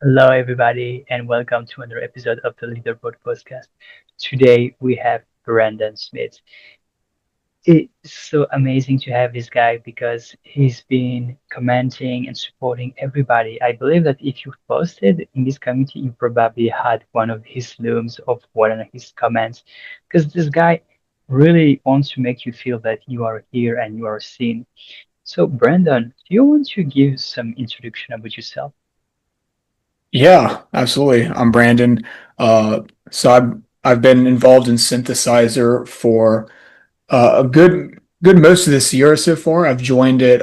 Hello, everybody, and welcome to another episode of the Leaderboard Podcast. Today we have Brandon Smith. It's so amazing to have this guy because he's been commenting and supporting everybody. I believe that if you posted in this community, you probably had one of his looms of one of his comments because this guy really wants to make you feel that you are here and you are seen. So, Brandon, do you want to give some introduction about yourself? Yeah, absolutely. I'm Brandon. Uh, so I've been involved in synthesizer for a good most of this year so far. I've joined it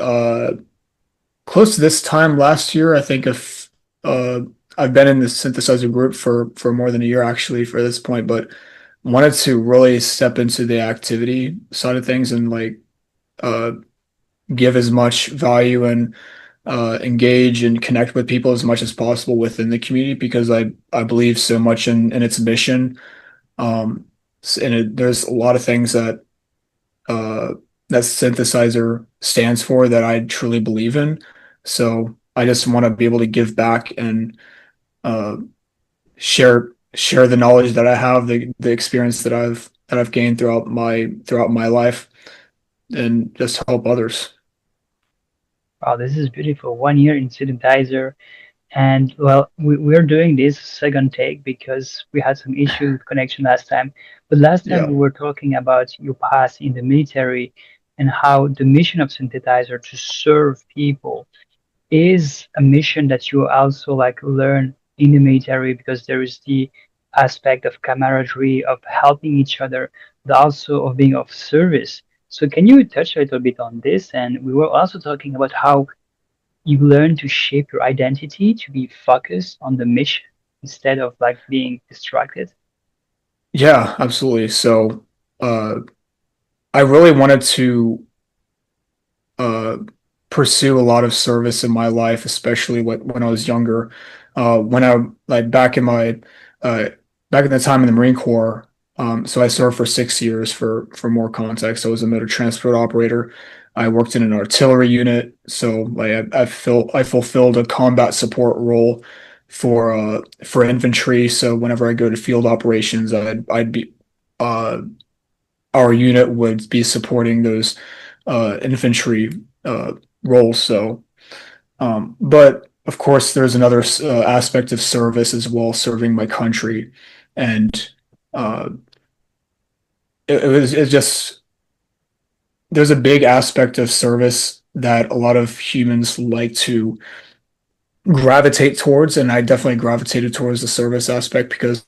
close to this time last year. I think if I've been in the synthesizer group for more than a year actually for this point, but wanted to really step into the activity side of things and uh, give as much value and engage and connect with people as much as possible within the community because I believe so much in its mission. Um, there's a lot of things uh, that synthesizer stands for that I truly believe in. So I just want to be able to give back and uh, share the knowledge that I have, the experience that I've gained throughout my life, and just help others. Wow, this is beautiful. 1 year in synthesizer. And well, we're doing this second take because we had some issues with connection last time. But last time Yeah. we were talking about your past in the military and how the mission of synthesizer to serve people is a mission that you also like learn in the military because there is the aspect of camaraderie, of helping each other, but also of being of service. So can you touch a little bit on this? And we were also talking about how you learn to shape your identity to be focused on the mission instead of like being distracted. Yeah, absolutely. So, uh, I really wanted to uh, pursue a lot of service in my life, especially when I was younger. When I like uh, back in the time in the Marine Corps. So I served for 6 years. For more context, I was a motor transport operator. I worked in an artillery unit, so I fulfilled a combat support role for infantry. So whenever I go to field operations, I'd be uh, our unit would be supporting those infantry uh, roles. But of course, there's another aspect of service as well, serving my country, and uh, it's just there's a big aspect of service that a lot of humans like to gravitate towards, and I definitely gravitated towards the service aspect because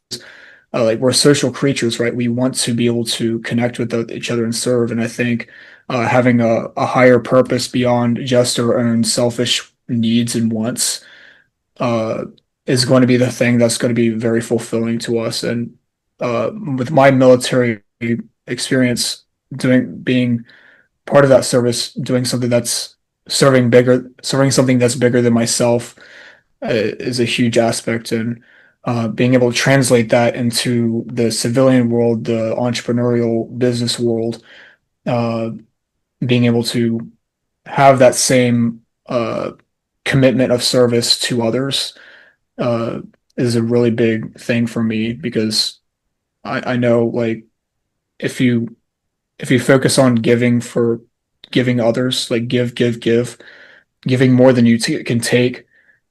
like we're social creatures, right? We want to be able to connect with each other and serve. And I think having a higher purpose beyond just our own selfish needs and wants uh, is going to be the thing that's going to be very fulfilling to us. And with my military experience, being part of that service, doing something that's serving something that's bigger than myself is a huge aspect, and being able to translate that into the civilian world, the entrepreneurial business world, uh, being able to have that same commitment of service to others uh, is a really big thing for me because I know like if you if you focus on giving for giving others, like giving more than you can take,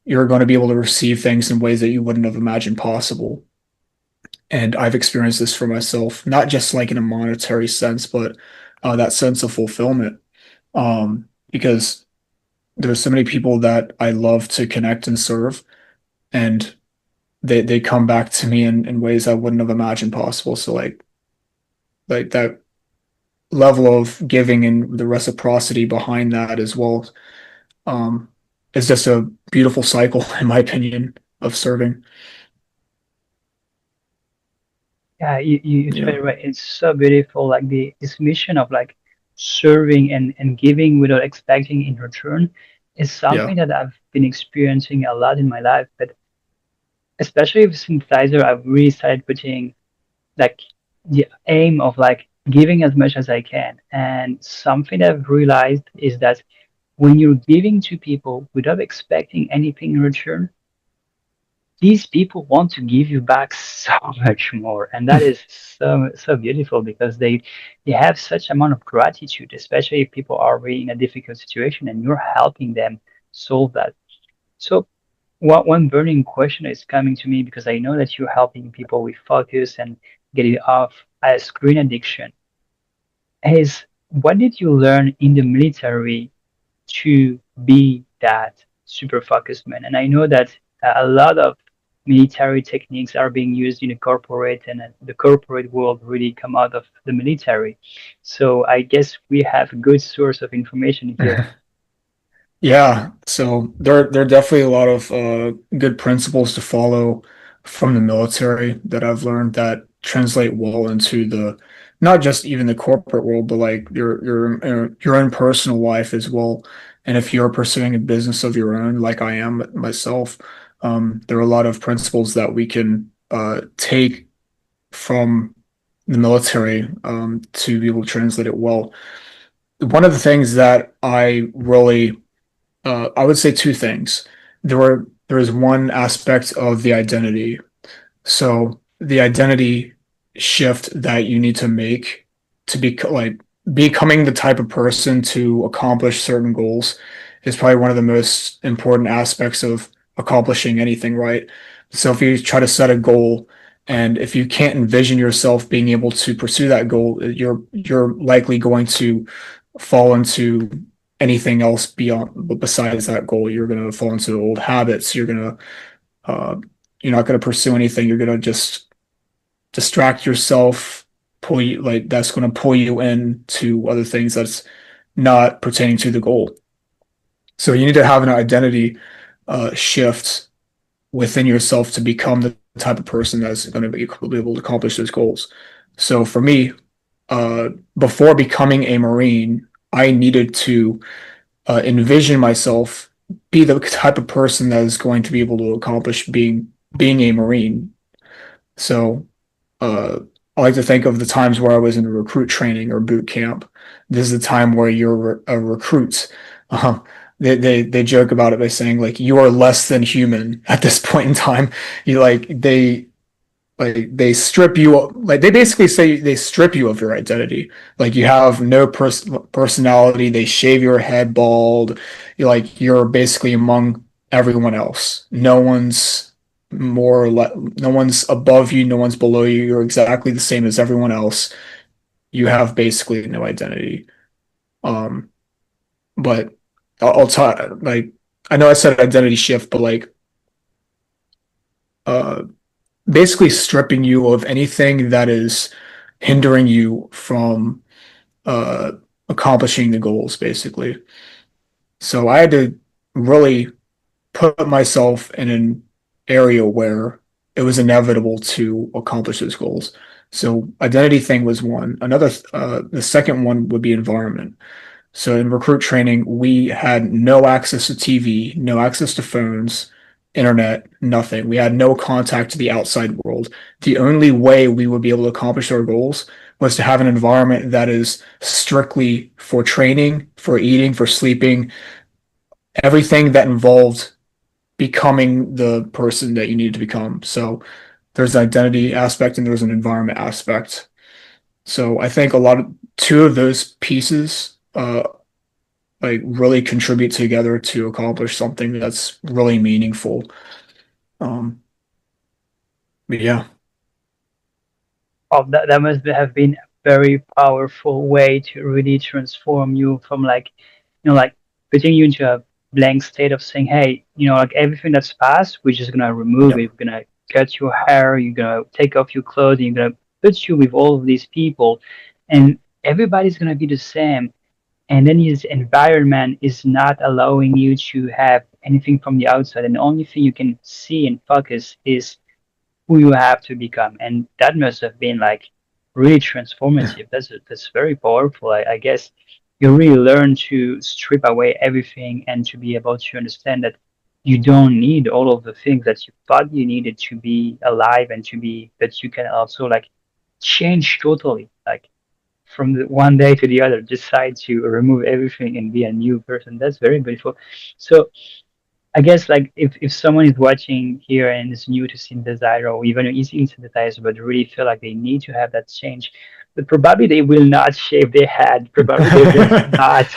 you're going to be able to receive things in ways that you wouldn't have imagined possible. And I've experienced this for myself, not just like in a monetary sense, but that sense of fulfillment. Because there's so many people that I love to connect and serve, and they come back to me in ways I wouldn't have imagined possible. So like that level of giving and the reciprocity behind that as well um, is just a beautiful cycle, in my opinion, of serving. Yeah, you Yeah, explained it right. It's so beautiful, like the this mission of like serving and giving without expecting in return is yeah, something that I've been experiencing a lot in my life. But especially with synthesizer, I've really started putting like the aim of like giving as much as I can. And something I've realized is that when you're giving to people without expecting anything in return, these people want to give you back so much more, and that is so beautiful because they have such amount of gratitude, especially if people are really in a difficult situation and you're helping them solve that. So what one burning question is coming to me, because I know that you're helping people with focus and getting off a screen addiction, is what did you learn in the military to be that super focused man? And I know that a lot of military techniques are being used in the corporate, and the corporate world really come out of the military. So I guess we have a good source of information here. Yeah, so there are definitely a lot of good principles to follow from the military that I've learned that translate well into the not just even the corporate world, but like your own personal life as well. And if you're pursuing a business of your own, like I am myself, there are a lot of principles that we can take from the military to be able to translate it well. One of the things that I would say two things. There is one aspect of the identity. So the identity shift that you need to make to be like becoming the type of person to accomplish certain goals is probably one of the most important aspects of accomplishing anything, right? So if you try to set a goal and if you can't envision yourself being able to pursue that goal, you're likely going to fall into anything else beyond besides that goal. You're going to fall into old habits. Uh, you're not going to pursue anything. You're going to just distract yourself, pull you like that's going to pull you into other things that's not pertaining to the goal. So you need to have an identity shift within yourself to become the type of person that's going to be able to accomplish those goals. So for me, uh, before becoming a Marine, I needed to envision myself be the type of person that is going to be able to accomplish being a Marine. So uh, I like to think of the times where I was in a recruit training or boot camp. This is the time where you're a recruit. Uh, they joke about it by saying like you are less than human at this point in time. You they strip you like they basically say they strip you of your identity. Like you have no personality. They shave your head bald. You're basically among everyone else. No one's more or less, no one's above you, no one's below you. You're exactly the same as everyone else. You have basically no identity. Um, but I'll talk like I know I said identity shift, but uh basically stripping you of anything that is hindering you from uh, accomplishing the goals, basically. So I had to really put myself in an area where it was inevitable to accomplish those goals. So identity thing was one. The second one would be environment. So in recruit training, we had no access to TV, no access to phones, internet, nothing. We had no contact to the outside world. The only way we would be able to accomplish our goals was to have an environment that is strictly for training, for eating, for sleeping, everything that involved becoming the person that you needed to become. So there's an identity aspect and there's an environment aspect. So I think a lot of two of those pieces like really contribute together to accomplish something that's really meaningful. Um, but yeah, Oh, that must have been a very powerful way to really transform you from like, like putting you into a blank state of saying, hey, like everything that's past, we're just gonna remove yeah, it. We're gonna cut your hair, you're gonna take off your clothes, you're gonna put you with all of these people, and everybody's gonna be the same. And then his environment is not allowing you to have anything from the outside, and the only thing you can see and focus is who you have to become. And that must have been like really yeah, transformative. That's very powerful. I guess you really learn to strip away everything and to be able to understand that you don't need all of the things that you thought you needed to be alive and to be, that you can also like change totally, like from the one day to the other, decide to remove everything and be a new person. That's very beautiful. So I guess like if someone is watching here and is new to synthesizer or even is in synthesizer but really feel like they need to have that change, but probably they will not shave their head. Probably they will not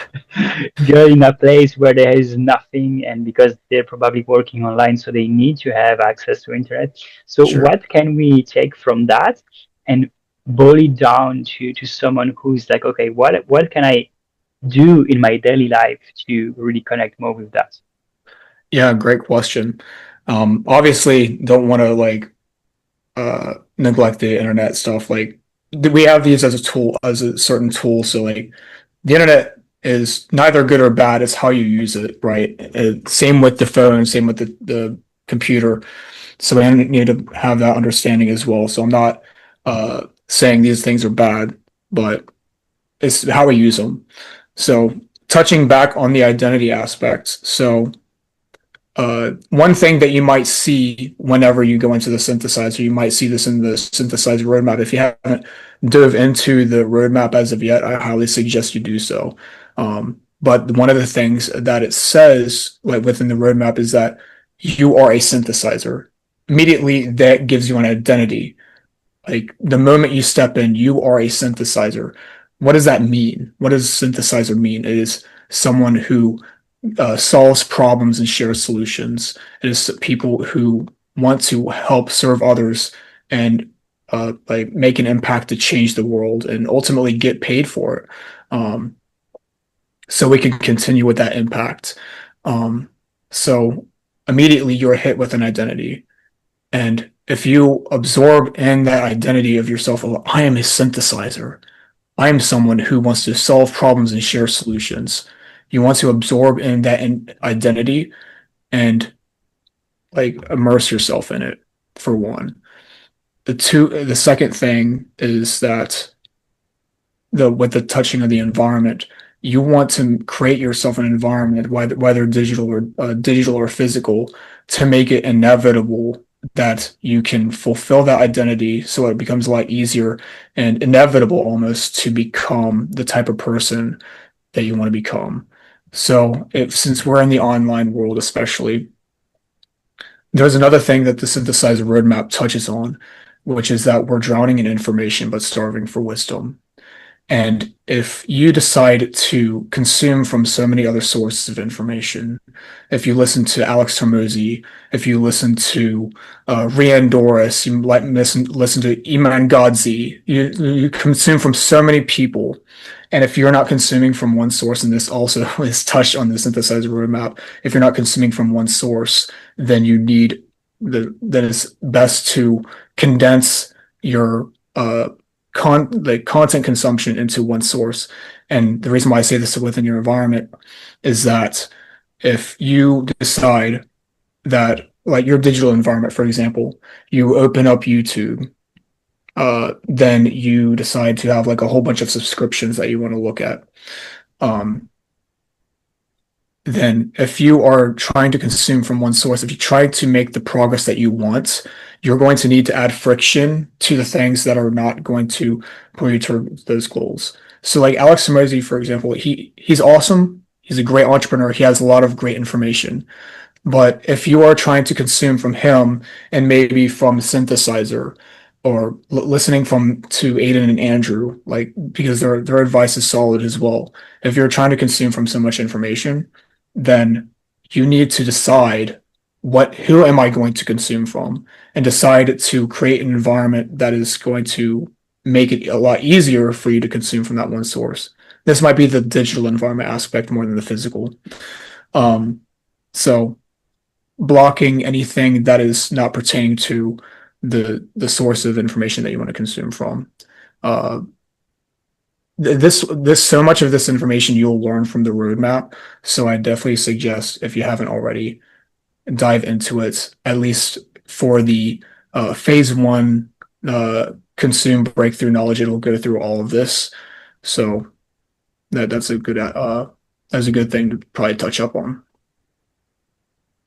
go in a place where there is nothing, and because they're probably working online, so they need to have access to internet. So Sure. what can we take from that and boil it down to someone who's like, okay, what can I do in my daily life to really connect more with that? Yeah, great question. Obviously, don't want to like neglect the internet stuff. Like we have these as a tool, as a certain tool. So like the internet is neither good or bad. It's how you use it, right? Same with the phone, same with the computer. So we need to have that understanding as well. So I'm not saying these things are bad, but it's how we use them. So touching back on the identity aspects. So one thing that you might see whenever you go into the synthesizer, you might see this in the synthesizer roadmap. If you haven't dove into the roadmap as of yet, I highly suggest you do so. But one of the things that it says, like within the roadmap, is that you are a synthesizer. Immediately, that gives you an identity. Like the moment you step in, you are a synthesizer. What does that mean? What does synthesizer mean? It is someone who solves problems and shares solutions. It is people who want to help serve others and like make an impact to change the world and ultimately get paid for it. Um, so we can continue with that impact. Um, so immediately you're hit with an identity. And if you absorb in that identity of yourself, oh, I am a synthesizer. I am someone who wants to solve problems and share solutions. You want to absorb in that identity and like immerse yourself in it for one. The second thing is that the with the touching of the environment, you want to create yourself an environment, whether digital or physical, to make it inevitable that you can fulfill that identity, so it becomes a lot easier and inevitable almost to become the type of person that you want to become. So, if since we're in the online world, especially, there's another thing that the synthesizer roadmap touches on, which is that we're drowning in information but starving for wisdom. And if you decide to consume from so many other sources of information, if you listen to Alex Hormozy, if you listen to Rian Doris, you might listen to Iman Godzi, you consume from so many people. And if you're not consuming from one source, and this also is touched on the synthesizer roadmap, if you're not consuming from one source, then you need then it's best to condense your the content consumption into one source. And the reason why I say this within your environment is that if you decide that, like your digital environment, for example, you open up YouTube, then you decide to have like a whole bunch of subscriptions that you want to look at. Um, then if you are trying to consume from one source, if you try to make the progress that you want, you're going to need to add friction to the things that are not going to pull you to those goals. So like Alex Hormozy, for example, he's awesome. He's a great entrepreneur. He has a lot of great information. But if you are trying to consume from him and maybe from Synthesizer or listening from to Aiden and Andrew, like because their advice is solid as well. If you're trying to consume from so much information, then you need to decide who am I going to consume from and decide to create an environment that is going to make it a lot easier for you to consume from that one source. This might be the digital environment aspect more than the physical. Um, so blocking anything that is not pertaining to the source of information that you want to consume from. Uh, this so much of this information you'll learn from the roadmap. So I definitely suggest if you haven't already, dive into it at least for the phase one consume breakthrough knowledge. It'll go through all of this. So that's a good thing to probably touch up on.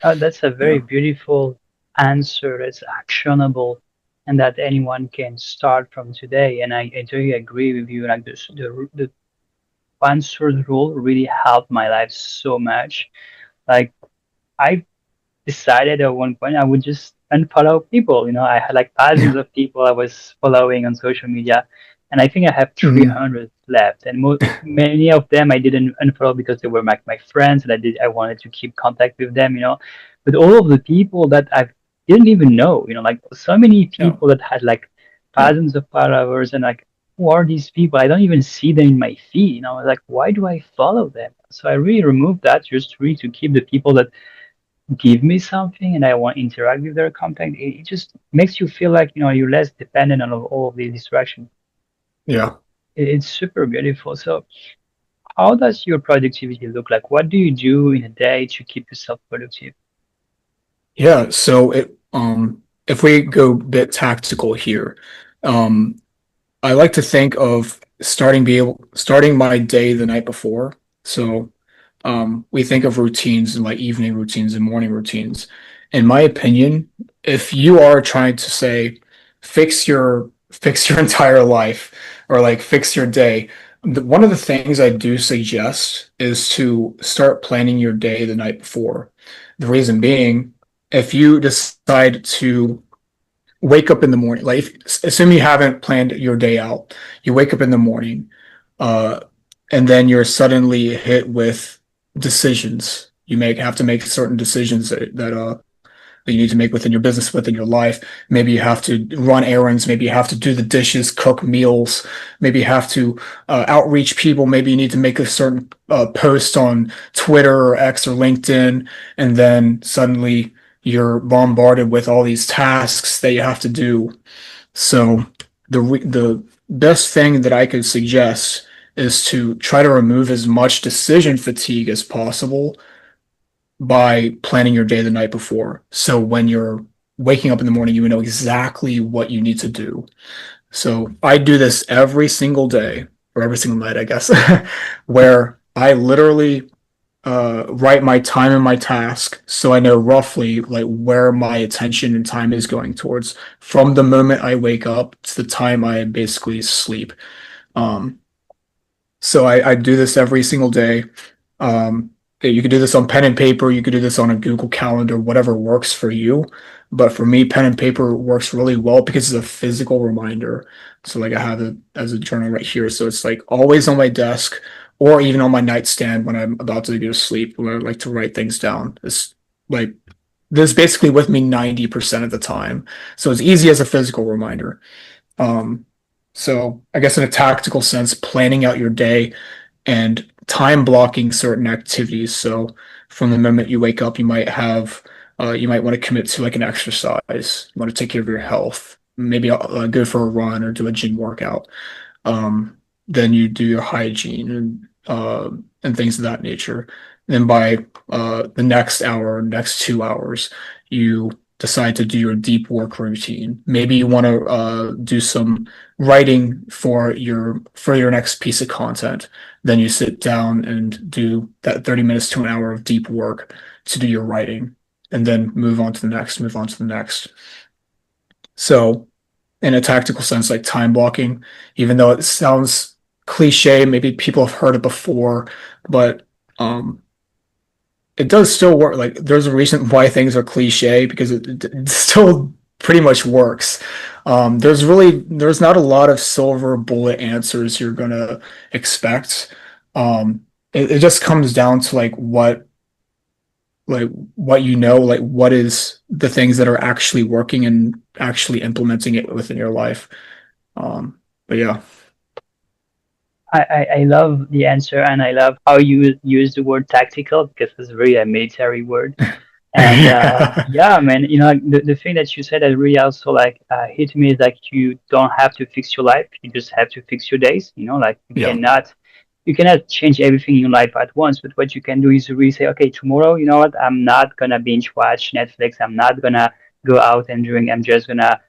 That's a very Yeah. beautiful answer. It's actionable and that anyone can start from today. And I totally agree with you. Like this, the answered rule really helped my life so much. Like I decided at one point I would just unfollow people. I had like thousands Yeah. of people I was following on social media, and I think I have Mhm. 300 left. And many of them I didn't unfollow because they were my friends, and I wanted to keep contact with them. But all of the people that I didn't even know, like so many Yeah. people that had like thousands of followers, and like who are these people? I don't even see them in my feed. Like, why do I follow them? So I really removed that just really to keep the people that give me something and I want to interact with their content. It just makes you feel like you're less dependent on all of the distraction. Yeah. It's super beautiful. So, how does your productivity look like? What do you do in a day to keep yourself productive? Yeah. So if we go a bit tactical here, um, I like to think of starting my day the night before. So we think of routines and like evening routines and morning routines. In my opinion, if you are trying to say fix your entire life or like fix your day, one of the things I do suggest is to start planning your day the night before. The reason being, if you decide to wake up in the morning, like assume you haven't planned your day out, you wake up in the morning, uh, and then you're suddenly hit with decisions. You have to make certain decisions that you need to make within your business, within your life. Maybe you have to run errands. Maybe you have to do the dishes, cook meals. Maybe you have to outreach people. Maybe you need to make a certain post on Twitter or X or LinkedIn, and then suddenly you're bombarded with all these tasks that you have to do. So the best thing that I could suggest is to try to remove as much decision fatigue as possible by planning your day the night before. So when you're waking up in the morning, you know exactly what you need to do. So I do this every single day or every single night, I guess, where I literally write my time and my task so I know roughly like where my attention and time is going towards from the moment I wake up to the time I basically sleep. Um, so I do this every single day. Um, you could do this on pen and paper. You could do this on a Google Calendar, whatever works for you. But for me, pen and paper works really well because it's a physical reminder. So like I have it as a journal right here. So it's like always on my desk or even on my nightstand when I'm about to go to sleep, when I like to write things down. It's like this is basically with me 90% of the time. So it's easy as a physical reminder. Um, so I guess in a tactical sense, planning out your day and time blocking certain activities. So from the moment you wake up, you might want to commit to like an exercise. You want to take care of your health. Maybe go for a run or do a gym workout. Then you do your hygiene and things of that nature. Then by the next hour, next 2 hours, you decide to do your deep work routine. Maybe you want to do some writing for your next piece of content. Then you sit down and do that 30 minutes to an hour of deep work to do your writing, and then move on to the next, move on to the next. So in a tactical sense, like time blocking, even though it sounds cliche, maybe people have heard it before, but um, it does still work. Like there's a reason why things are cliche because it still pretty much works. There's not a lot of silver bullet answers you're gonna expect. It just comes down to like what you know, like what is the things that are actually working and actually implementing it within your life. But yeah. I love the answer, and I love how you use the word tactical because it's really a military word. And yeah, man, like the thing that you said that really also like hit me is like you don't have to fix your life, you just have to fix your days. Like Yeah. you cannot change everything in your life at once, but what you can do is really say, okay, tomorrow, you know what, I'm not gonna binge watch Netflix, I'm not gonna go out and drink, I'm just gonna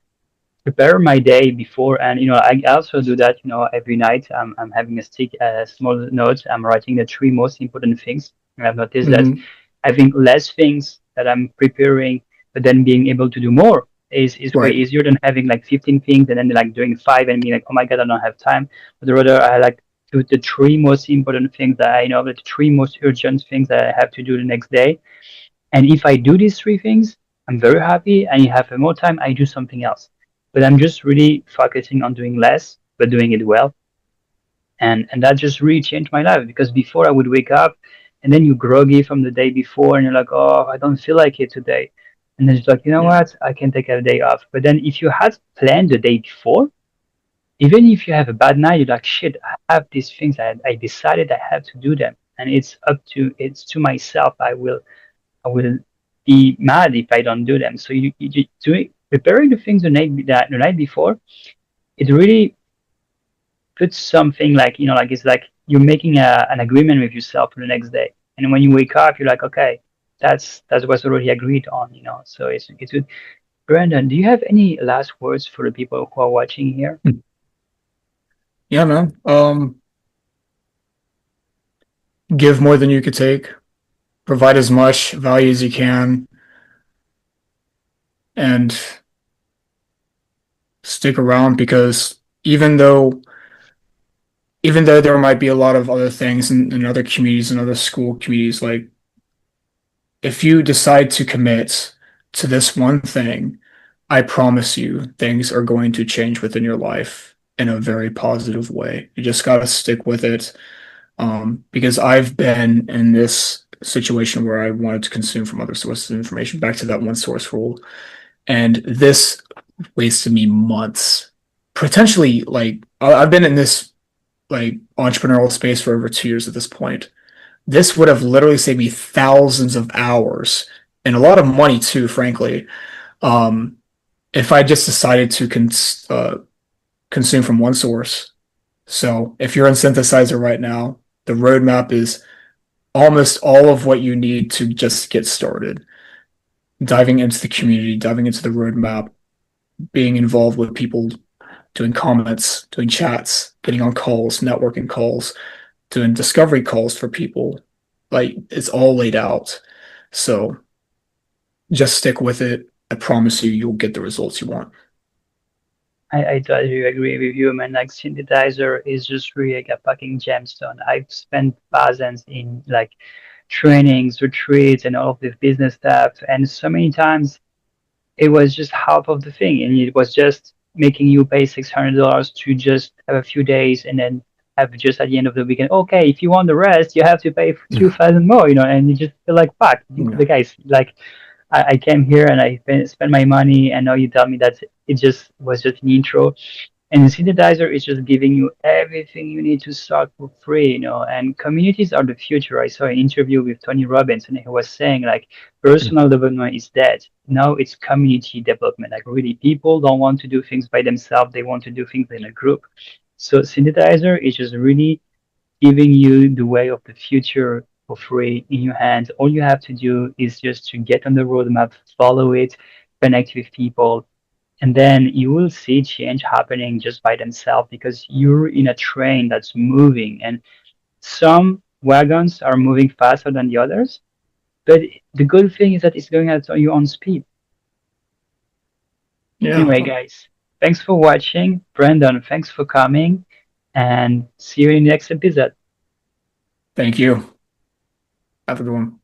prepare my day before. And I also do that every night. I'm having a small note, I'm writing the three most important things. And I've noticed that Hmm. having less things that I'm preparing but then being able to do more is way Right. easier than having like 15 things and then like doing five and being like, oh my god, I don't have time. But rather I like do the three most important things that I know, the three most urgent things that I have to do the next day. And if I do these three things, I'm very happy. And you have more time, I do something else. But I'm just really focusing on doing less, but doing it well. And that just really changed my life because before I would wake up and then you groggy from the day before and you're like, oh, I don't feel like it today. And then it's like, you know Yeah. what? I can take a day off. But then if you had planned the day before, even if you have a bad night, you're like, shit, I have these things. I decided I have to do them. And it's to myself. I will be mad if I don't do them. So you doing preparing the things the night before, it really puts something like, like it's like you're making an agreement with yourself for the next day. And when you wake up, you're like, okay, that's what's already agreed on. So it's good. Brandon, do you have any last words for the people who are watching here? Yeah, man. Give more than you could take. Provide as much value as you can, and stick around because even though there might be a lot of other things in other communities and other school communities, like if you decide to commit to this one thing, I promise you things are going to change within your life in a very positive way. You just got to stick with it. Because I've been in this situation where I wanted to consume from other sources of information, back to that one source rule. And this wasted me months. Potentially, like, I've been in this like entrepreneurial space for over 2 years at this point. This would have literally saved me thousands of hours and a lot of money too, frankly, um, if I just decided to consume from one source. So if you're in synthesizer right now, the roadmap is almost all of what you need to just get started. Diving into the community, diving into the roadmap, being involved with people, doing comments, doing chats, getting on calls, networking calls, doing discovery calls for people. Like it's all laid out. So just stick with it. I promise you, you'll get the results you want. I totally agree with you, man. Like synthesizer is just really like a fucking gemstone. I've spent thousands in like trainings, retreats, and all of this business stuff, and so many times it was just half of the thing, and it was just making you pay $600 to just have a few days, and then have just at the end of the weekend. Okay, if you want the rest, you have to pay 2,000 more, and you just feel like fuck. The Yeah. guys like I came here and I spent my money, and now you tell me that it just was just an intro. And synthesizer is just giving you everything you need to start for free. And communities are the future. I saw an interview with Tony Robbins, and he was saying like personal development is dead. Now it's community development. Like really, people don't want to do things by themselves. They want to do things in a group. So synthesizer is just really giving you the way of the future for free in your hands. All you have to do is just to get on the roadmap, follow it, connect with people, and then you will see change happening just by themselves because you're in a train that's moving, and some wagons are moving faster than the others. But the good thing is that it's going at your own speed. Yeah. Anyway, guys, thanks for watching. Brandon, thanks for coming, and see you in the next episode. Thank you. Have a good one.